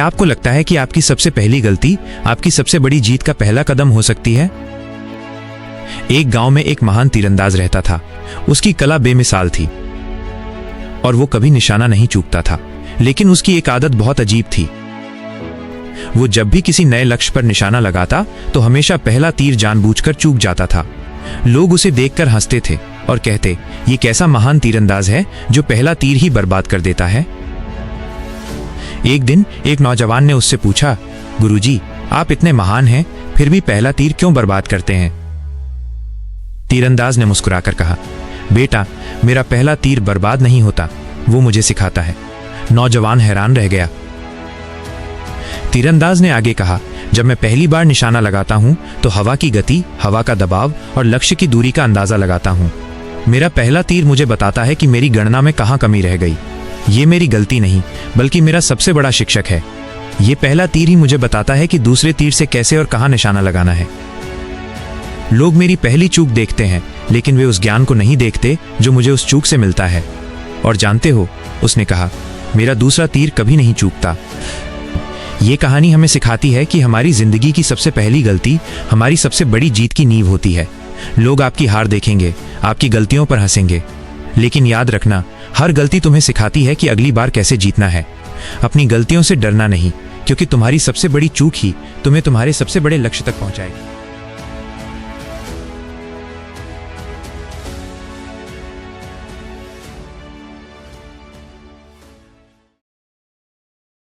क्या आपको लगता है कि आपकी सबसे पहली गलती आपकी सबसे बड़ी जीत का पहला कदम हो सकती है? एक गांव में एक महान तीरंदाज रहता था। उसकी कला बेमिसाल थी और वो कभी निशाना नहीं चूकता था। लेकिन उसकी एक आदत बहुत अजीब थी। वो जब भी किसी नए लक्ष्य पर निशाना लगाता तो हमेशा पहला तीर जानबूझकर चूक जाता था। लोग उसे देखकर हंसते थे और कहते, ये कैसा महान तीरंदाज है जो पहला तीर ही बर्बाद कर देता है। एक दिन एक नौजवान ने उससे पूछा, गुरुजी, आप इतने महान हैं, फिर भी पहला तीर क्यों बर्बाद करते हैं? तीरंदाज ने मुस्कुराकर कहा, बेटा, मेरा पहला तीर बर्बाद नहीं होता, वो मुझे सिखाता है। नौजवान हैरान रह गया। तीरंदाज ने आगे कहा, जब मैं पहली बार निशाना लगाता हूं तो हवा की गति, हवा का दबाव और लक्ष्य की दूरी का अंदाजा लगाता हूं। मेरा पहला तीर मुझे बताता है कि मेरी गणना में कहां कमी रह गई। ये मेरी गलती नहीं, बल्कि मेरा सबसे बड़ा शिक्षक है। ये पहला तीर ही मुझे बताता है कि दूसरे तीर से कैसे और कहां निशाना लगाना है। लोग मेरी पहली चूक देखते हैं, लेकिन वे उस ज्ञान को नहीं देखते जो मुझे उस चूक से मिलता है। और जानते हो, उसने कहा, मेरा दूसरा तीर कभी नहीं चूकता। ये कहानी हमें सिखाती है कि हमारी जिंदगी की सबसे पहली गलती हमारी सबसे बड़ी जीत की नींव होती है। लोग आपकी हार देखेंगे, आपकी गलतियों पर हंसेंगे, लेकिन याद रखना, हर गलती तुम्हें सिखाती है कि अगली बार कैसे जीतना है। अपनी गलतियों से डरना नहीं, क्योंकि तुम्हारी सबसे बड़ी चूक ही तुम्हें तुम्हारे सबसे बड़े लक्ष्य तक पहुंचाएगी।